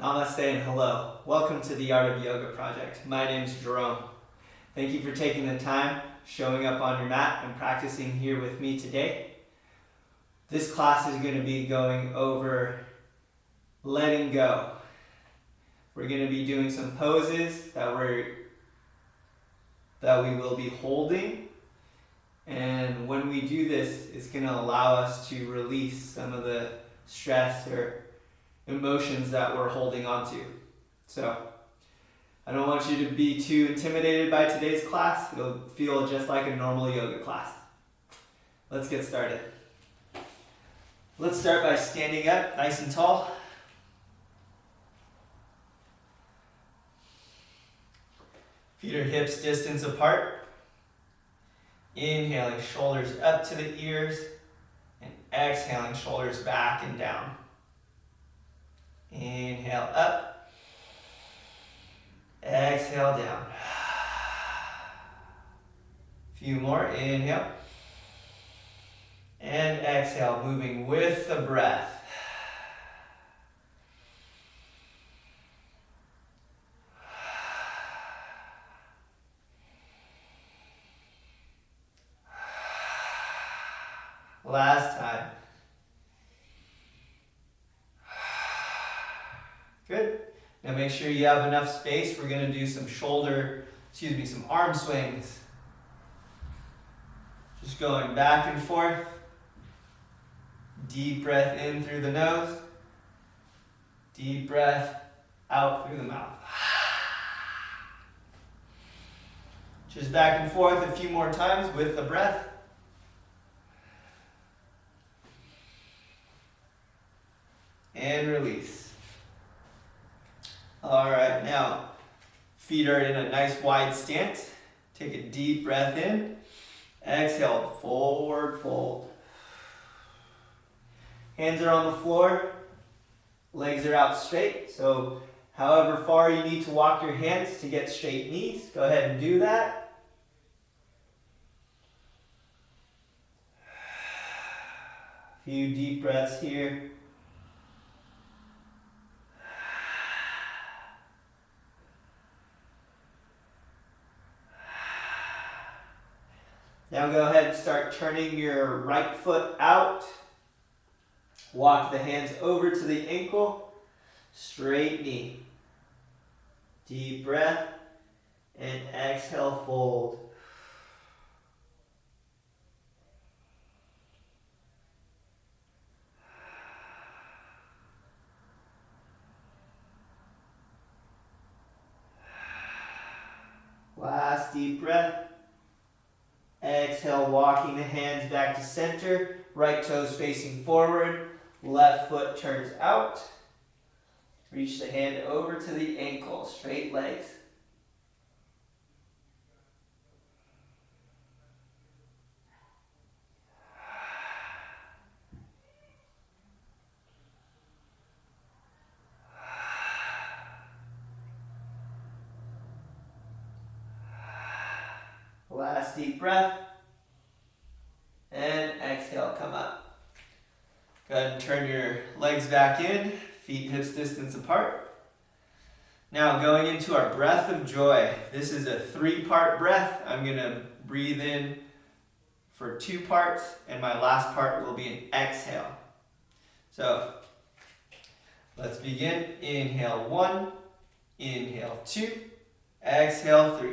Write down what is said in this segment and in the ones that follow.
Namaste and hello. Welcome to the Art of Yoga project. My name is Jerome. Thank you for taking the time, showing up on your mat, and practicing here with me today. This class is going to be going over letting go. We're going to be doing some poses that we will be holding. And when we do this, it's going to allow us to release some of the stress or emotions that we're holding on to. So, I don't want you to be too intimidated by today's class. It'll feel just like a normal yoga class. Let's get started. Let's start by standing up nice and tall. Feet are hips distance apart. Inhaling, shoulders up to the ears, and exhaling, shoulders back and down. Inhale up, exhale down. A few more, inhale, and exhale, moving with the breath. Last time. Good. Now make sure you have enough space. We're going to do some some arm swings. Just going back and forth. Deep breath in through the nose. Deep breath out through the mouth. Just back and forth a few more times with the breath. And release. All right, now feet are in a nice wide stance. Take a deep breath in. Exhale, forward fold. Hands are on the floor. Legs are out straight. So however far you need to walk your hands to get straight knees, go ahead and do that. A few deep breaths here. Now go ahead and start turning your right foot out. Walk the hands over to the ankle. Straight knee. Deep breath. And exhale, fold. Last deep breath. Exhale, walking the hands back to center. Right toes facing forward. Left foot turns out. Reach the hand over to the ankle. Straight legs. Last deep breath. And exhale, come up. Go ahead and turn your legs back in. Feet hips distance apart. Now going into our breath of joy. This is a 3-part breath. I'm going to breathe in for 2 parts, and my last part will be an exhale. So let's begin. Inhale 1, inhale 2, exhale 3.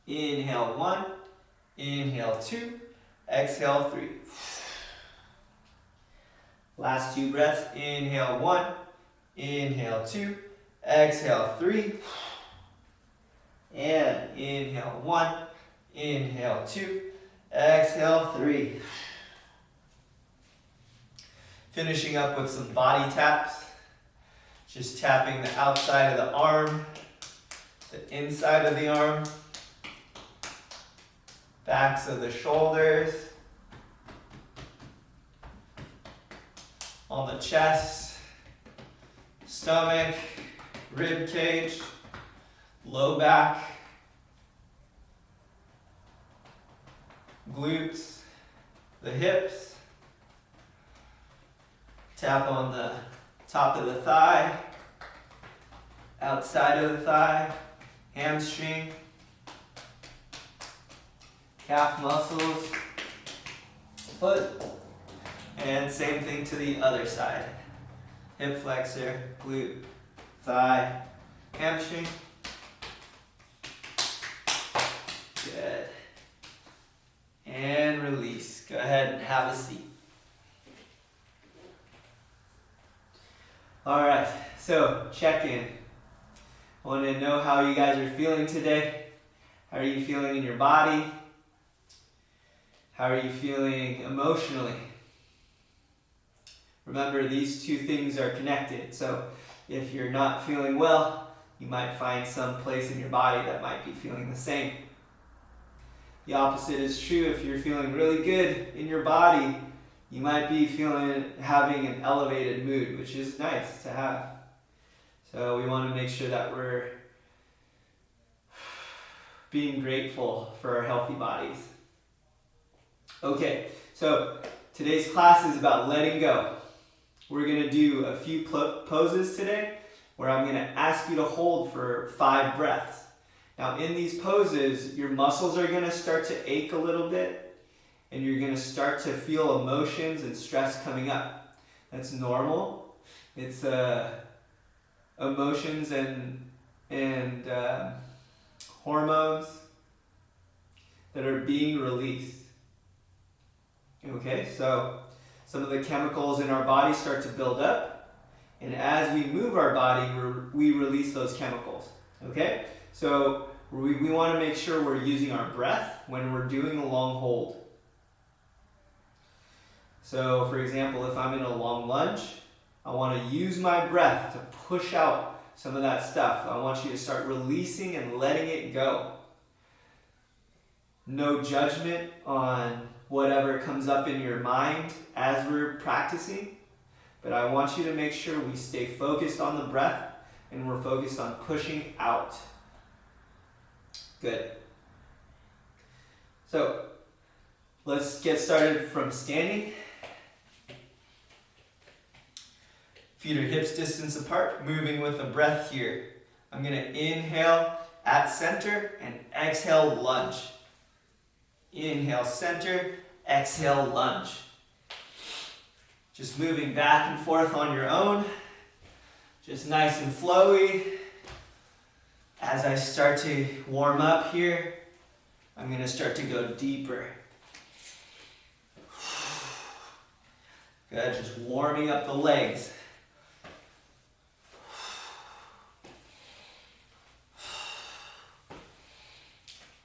Inhale 1, inhale 2, exhale 3. Last 2 breaths. Inhale 1, inhale 2, exhale 3. And inhale 1, inhale 2, exhale 3. Finishing up with some body taps. Just tapping the outside of the arm, the inside of the arm, backs of the shoulders, on the chest, stomach, rib cage, low back, glutes, the hips. Tap on the top of the thigh, outside of the thigh, hamstring, calf muscles, foot, and same thing to the other side. Hip flexor, glute, thigh, hamstring. Good. And release. Go ahead and have a seat. All right, so check in. I want to know how you guys are feeling today. How are you feeling in your body? How are you feeling emotionally? Remember, these two things are connected. So if you're not feeling well, you might find some place in your body that might be feeling the same. The opposite is true. If you're feeling really good in your body, you might be having an elevated mood, which is nice to have. So we want to make sure that we're being grateful for our healthy bodies. Okay, so today's class is about letting go. We're going to do a few poses today where I'm going to ask you to hold for 5 breaths. Now in these poses, your muscles are going to start to ache a little bit and you're going to start to feel emotions and stress coming up. That's normal. It's emotions and hormones that are being released. Okay, so some of the chemicals in our body start to build up, and as we move our body, we release those chemicals. Okay, so we want to make sure we're using our breath when we're doing a long hold. So for example, if I'm in a long lunge, I want to use my breath to push out some of that stuff. I want you to start releasing and letting it go. No judgment on whatever comes up in your mind as we're practicing, but I want you to make sure we stay focused on the breath and we're focused on pushing out. Good. So let's get started from standing. Feet are hips distance apart, moving with the breath here. I'm going to inhale at center and exhale lunge. Inhale center, exhale lunge. Just moving back and forth on your own. Just nice and flowy. As I start to warm up here, I'm going to start to go deeper. Good, just warming up the legs.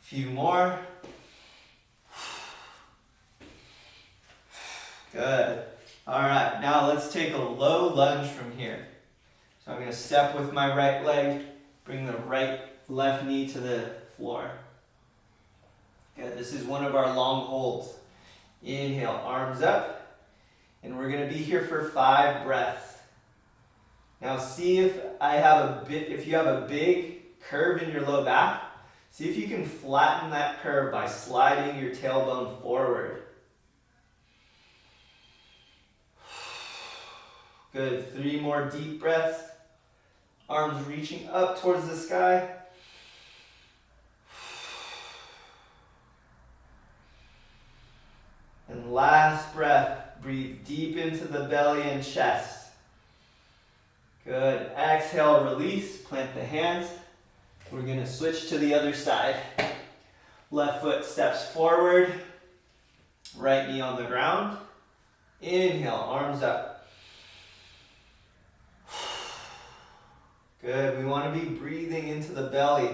Few more. Good. All right, now let's take a low lunge from here. So I'm going to step with my right leg, bring the left knee to the floor. Good, this is one of our long holds. Inhale, arms up, and we're going to be here for 5 breaths. Now see if you have a big curve in your low back, see if you can flatten that curve by sliding your tailbone forward. Good, 3 more deep breaths. Arms reaching up towards the sky. And last breath, breathe deep into the belly and chest. Good, exhale, release, plant the hands. We're going to switch to the other side. Left foot steps forward, right knee on the ground. Inhale, arms up. Good, we want to be breathing into the belly.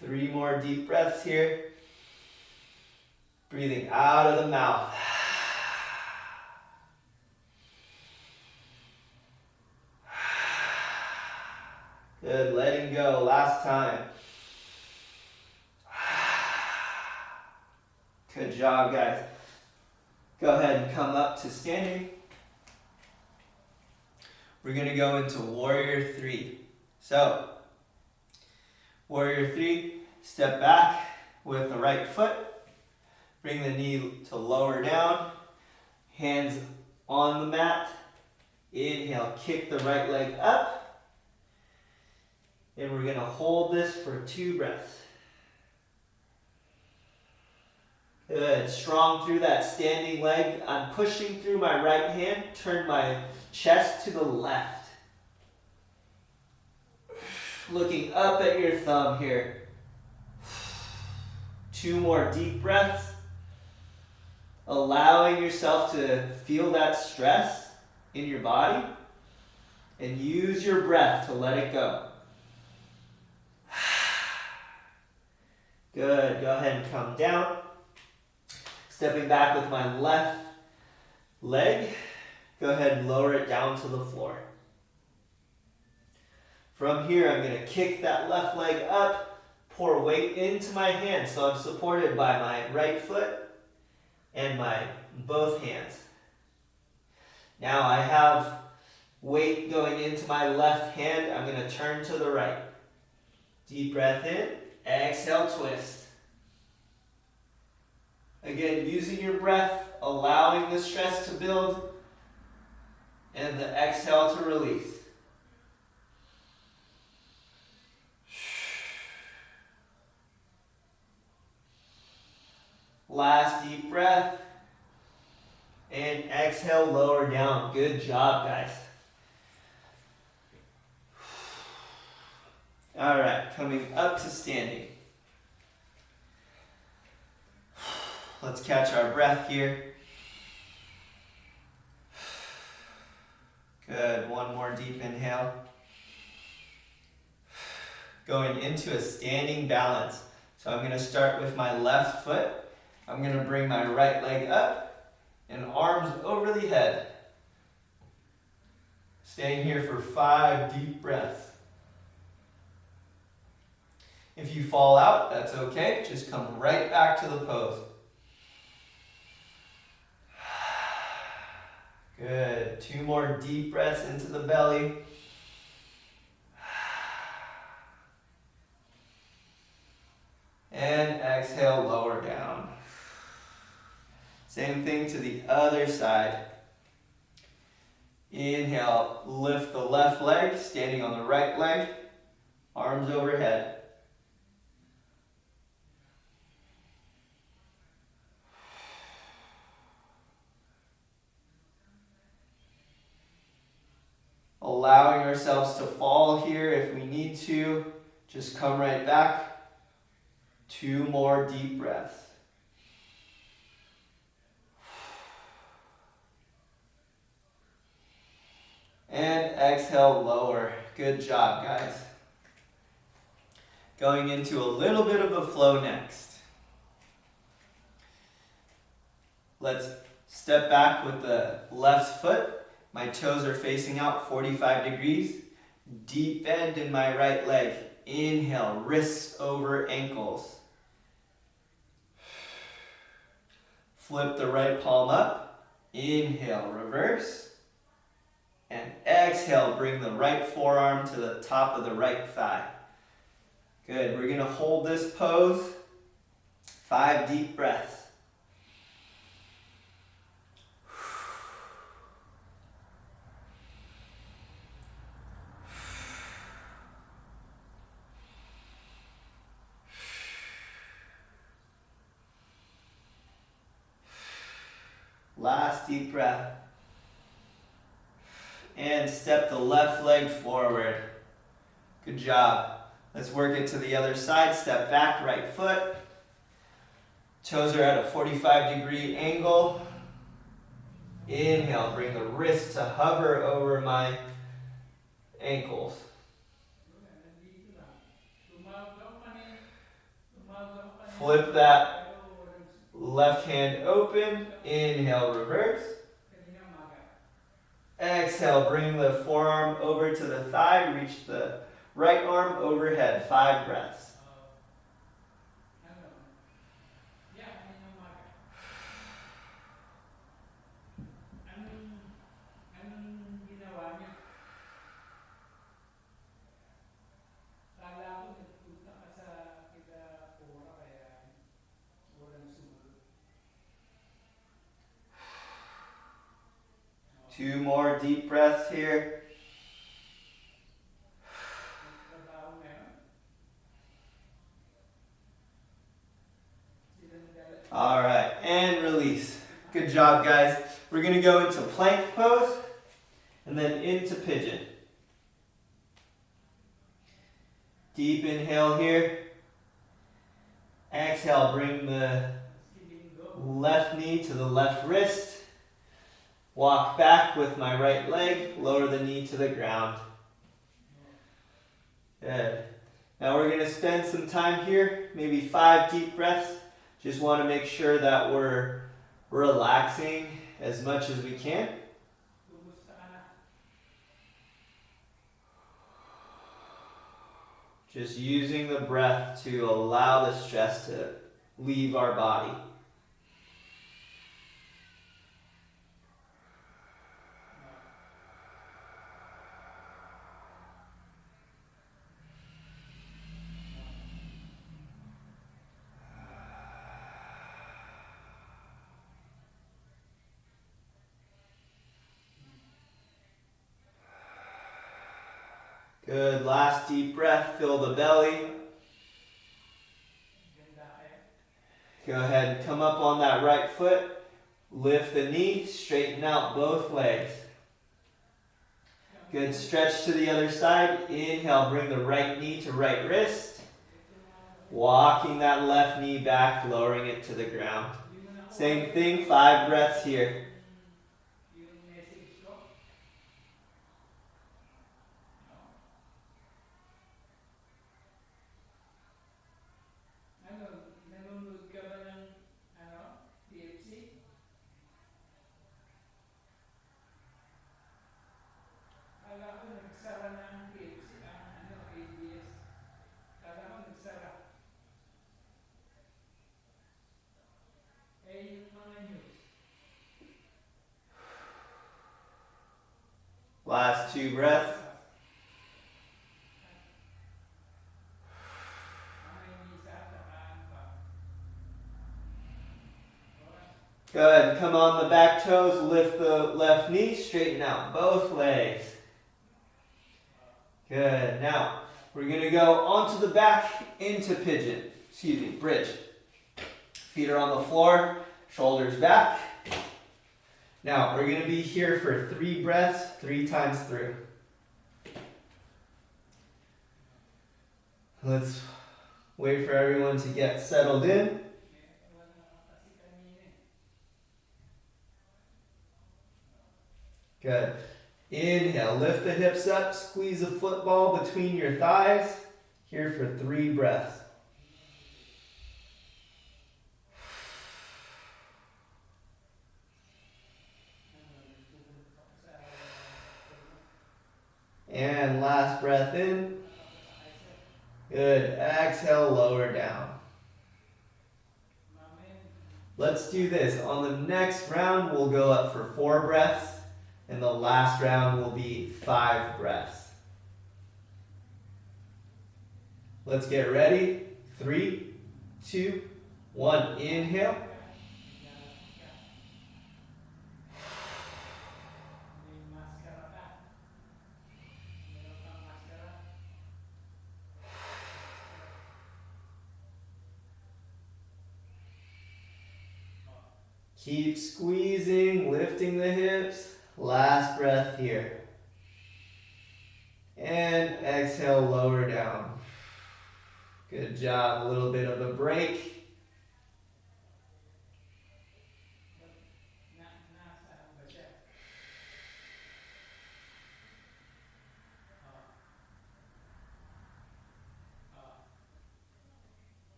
Three more deep breaths here. Breathing out of the mouth. Good, letting go, last time. Good job, guys. Go ahead and come up to standing. We're going to go into Warrior 3. So, Warrior 3, step back with the right foot. Bring the knee to lower down. Hands on the mat. Inhale, kick the right leg up. And we're going to hold this for 2 breaths. Good. Strong through that standing leg. I'm pushing through my right hand. Turn my chest to the left. Looking up at your thumb here. 2 more deep breaths. Allowing yourself to feel that stress in your body. And use your breath to let it go. Good. Go ahead and come down. Stepping back with my left leg. Go ahead and lower it down to the floor. From here, I'm going to kick that left leg up, pour weight into my hands. So I'm supported by my right foot and my both hands. Now I have weight going into my left hand. I'm going to turn to the right. Deep breath in. Exhale, twist. Again, using your breath, allowing the stress to build, and the exhale to release. Last deep breath. And exhale, lower down. Good job, guys. All right, coming up to standing. Let's catch our breath here. Good. One more deep inhale. Going into a standing balance. So I'm going to start with my left foot. I'm going to bring my right leg up and arms over the head. Staying here for 5 deep breaths. If you fall out, that's okay. Just come right back to the pose. Good. 2 more deep breaths into the belly. And exhale, lower down. Same thing to the other side. Inhale, lift the left leg, standing on the right leg, arms overhead. Allowing ourselves to fall here if we need to. Just come right back. 2 more deep breaths. And exhale, lower. Good job, guys. Going into a little bit of a flow next. Let's step back with the left foot. My toes are facing out 45 degrees. Deep bend in my right leg. Inhale, wrists over ankles. Flip the right palm up. Inhale, reverse. And exhale, bring the right forearm to the top of the right thigh. Good. We're going to hold this pose. 5 deep breaths. Last deep breath. And step the left leg forward. Good job. Let's work it to the other side. Step back, right foot. Toes are at a 45-degree angle. Inhale, bring the wrist to hover over my ankles. Flip that left hand open. Inhale, reverse. Exhale, bring the forearm over to the thigh. Reach the right arm overhead. 5 breaths. 2 more deep breaths here. All right, and release. Good job, guys. We're going to go into plank pose and then into pigeon. Deep inhale here. Exhale, bring the left knee to the left wrist. Walk back with my right leg. Lower the knee to the ground. Good. Now we're going to spend some time here, maybe 5 deep breaths. Just want to make sure that we're relaxing as much as we can. Just using the breath to allow the stress to leave our body. Good, last deep breath, fill the belly. Go ahead and come up on that right foot. Lift the knee, straighten out both legs. Good, stretch to the other side. Inhale, bring the right knee to right wrist. Walking that left knee back, lowering it to the ground. Same thing, 5 breaths here. Last 2 breaths. Go ahead and come on the back toes, lift the left knee, straighten out both legs. Good. Now, we're going to go onto the back into pigeon. Bridge. Feet are on the floor, shoulders back. Now, we're going to be here for 3 breaths, 3 times through. Let's wait for everyone to get settled in. Good. Inhale, lift the hips up, squeeze a football between your thighs. Here for 3 breaths. And last breath in. Good. Exhale, lower down. Let's do this. On the next round, we'll go up for 4 breaths. And the last round will be 5 breaths. Let's get ready. 3, 2, 1. Inhale. Keep squeezing, lifting the hips. Last breath here. And exhale, lower down. Good job. A little bit of a break.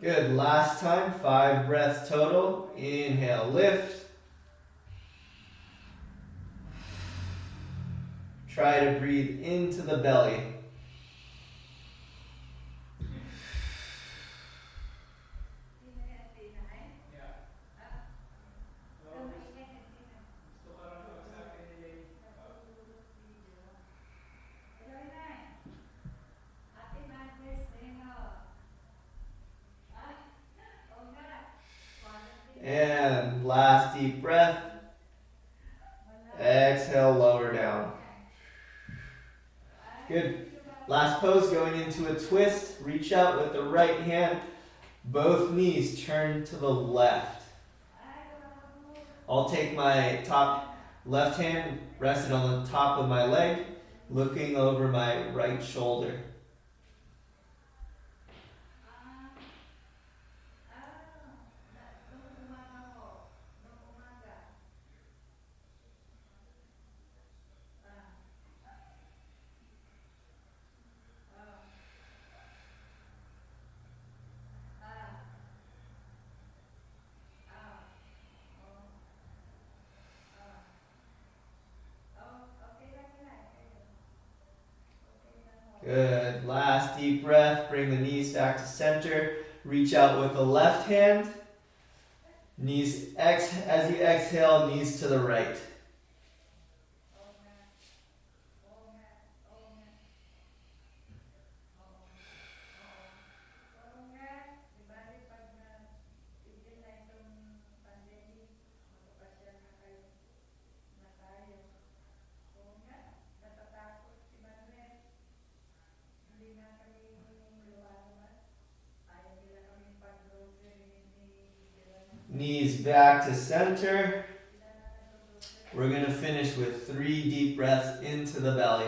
Good. Last time, 5 breaths total. Inhale, lift. Try to breathe into the belly. And last deep breath. Exhale, lower down. Good. Last pose, going into a twist. Reach out with the right hand. Both knees turn to the left. I'll take my top left hand rested on the top of my leg, looking over my right shoulder. Good. Last deep breath. Bring the knees back to center. Reach out with the left hand. Knees, as you exhale, knees to the right. Knees back to center. We're going to finish with 3 deep breaths into the belly.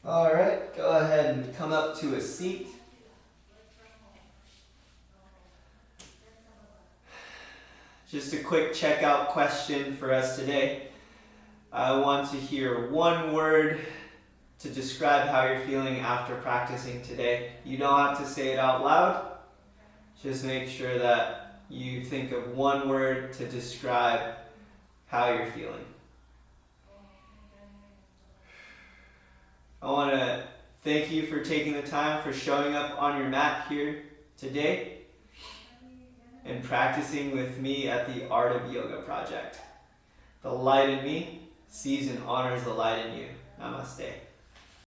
All right, go ahead and come up to a seat. Just a quick checkout question for us today. I want to hear one word to describe how you're feeling after practicing today. You don't have to say it out loud. Just make sure that you think of one word to describe how you're feeling. I want to thank you for taking the time, for showing up on your mat here today and practicing with me at the Art of Yoga project. The light in me sees and honors the light in you. Namaste.